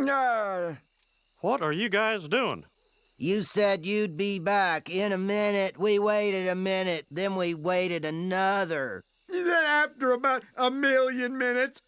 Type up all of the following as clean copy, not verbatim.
Uh, What are you guys doing? You said you'd be back in a minute. We waited a minute, then we waited another. then after about 1,000,000 minutes,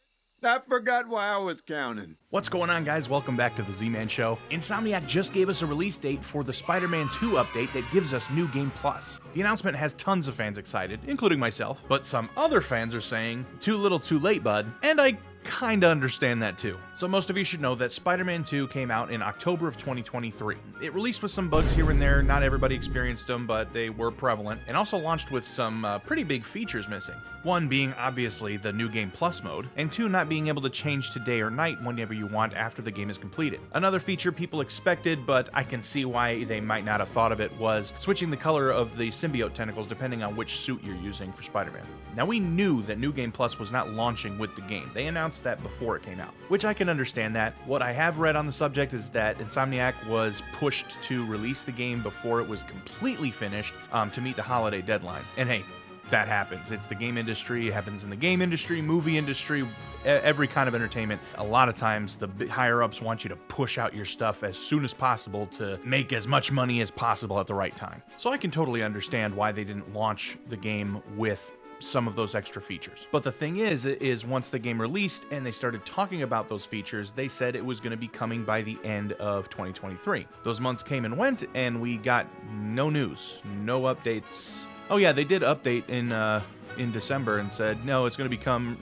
I forgot why I was counting. What's going on, guys? Welcome back to the Z-Man Show. Insomniac just gave us a release date for the Spider-Man 2 update that gives us New Game Plus. The announcement has tons of fans excited, including myself, but some other fans are saying, too little too late, bud, and I kinda understand that too. So most of you should know that Spider-Man 2 came out in October of 2023. It released with some bugs here and there, not everybody experienced them, but they were prevalent, and also launched with some pretty big features missing. One being obviously the New Game Plus mode, and two not being able to change to day or night whenever you want after the game is completed. Another feature people expected, but I can see why they might not have thought of it, was switching the color of the symbiote tentacles depending on which suit you're using for Spider-Man. Now we knew that New Game Plus was not launching with the game. They announced that before it came out, which I can understand that. What I have read on the subject is that Insomniac was pushed to release the game before it was completely finished to meet the holiday deadline. And hey, that happens. It's the game industry. It happens in the game industry, movie industry, every kind of entertainment. A lot of times the higher-ups want you to push out your stuff as soon as possible to make as much money as possible at the right time. So I can totally understand why they didn't launch the game with some of those extra features. But the thing is once the game released and they started talking about those features, they said it was going to be coming by the end of 2023. Those months came and went, and we got no news, no updates. Oh yeah, they did update in December and said no, it's going to come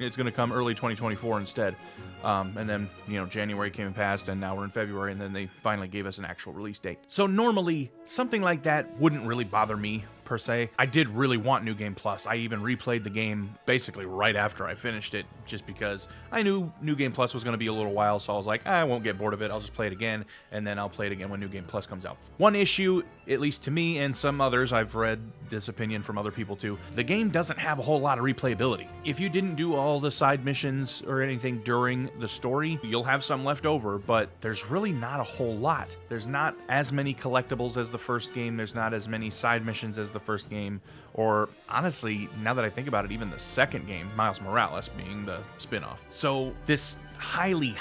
early 2024 instead. And then, January came and passed, and now we're in February, and then they finally gave us an actual release date. So normally, something like that wouldn't really bother me, per se. I did really want New Game Plus. I even replayed the game basically right after I finished it, just because I knew New Game Plus was going to be a little while, so I was like, I won't get bored of it. I'll just play it again, and then I'll play it again when New Game Plus comes out. One issue, at least to me and some others, I've read this opinion from other people too, the game doesn't have a whole lot of replayability. If you didn't do all the side missions or anything during the story, you'll have some left over, but there's really not a whole lot. There's not as many collectibles as the first game. There's not as many side missions as the first game, or honestly, now that I think about it, even the second game, Miles Morales being the spin-off. So this highly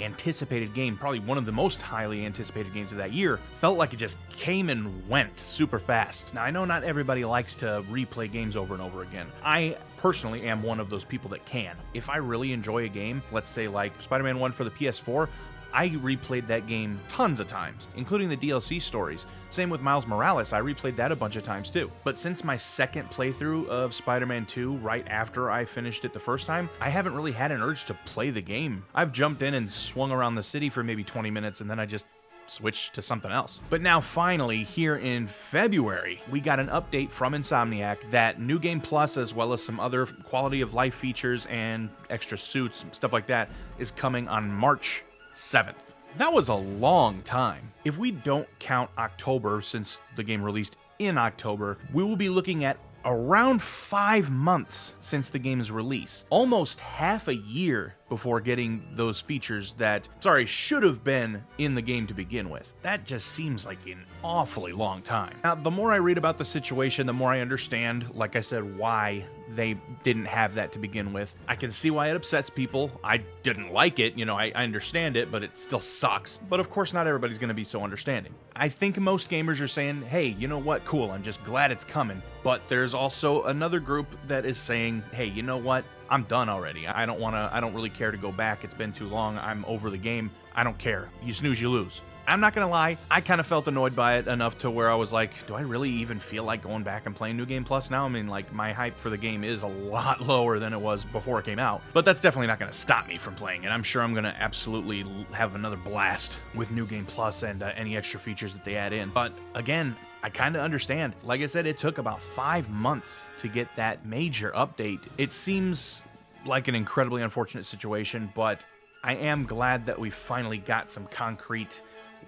anticipated game, probably one of the most highly anticipated games of that year, felt like it just came and went super fast. Now, I know not everybody likes to replay games over and over again. I personally am one of those people that can. If I really enjoy a game, let's say like Spider-Man 1 for the PS4, I replayed that game tons of times, including the DLC stories. Same with Miles Morales, I replayed that a bunch of times too. But since my second playthrough of Spider-Man 2, right after I finished it the first time, I haven't really had an urge to play the game. I've jumped in and swung around the city for maybe 20 minutes, and then I just switch to something else. But now finally, here in February, we got an update from Insomniac that New Game Plus, as well as some other quality of life features and extra suits, stuff like that, is coming on March 7th. That was a long time. If we don't count October, since the game released in October, we will be looking at around 5 months since the game's release. Almost half a year before getting those features that, should have been in the game to begin with. That just seems like an awfully long time. Now, the more I read about the situation, the more I understand, like I said, why they didn't have that to begin with. I can see why it upsets people. I didn't like it, I understand it, but it still sucks. But of course, not everybody's gonna be so understanding. I think most gamers are saying, hey, you know what, cool, I'm just glad it's coming. But there's also another group that is saying, hey, you know what, I'm done already. I don't really care to go back. It's been too long. I'm over the game. I don't care. You snooze, you lose. I'm not gonna lie, I kind of felt annoyed by it enough to where I was like, do I really even feel like going back and playing New Game Plus now? I mean, like, my hype for the game is a lot lower than it was before it came out, but that's definitely not gonna stop me from playing it. I'm sure I'm gonna absolutely have another blast with New Game Plus and any extra features that they add in. But again, I kind of understand. Like I said, it took about 5 months to get that major update. It seems like an incredibly unfortunate situation, but I am glad that we finally got some concrete,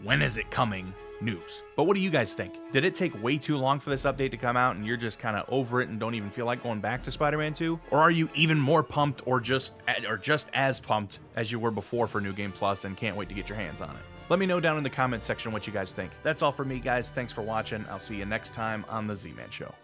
when is it coming, news. But what do you guys think? Did it take way too long for this update to come out and you're just kind of over it and don't even feel like going back to Spider-Man 2? Or are you even more pumped or just as pumped as you were before for New Game Plus and can't wait to get your hands on it? Let me know down in the comments section what you guys think. That's all for me, guys. Thanks for watching. I'll see you next time on The Z-Man Show.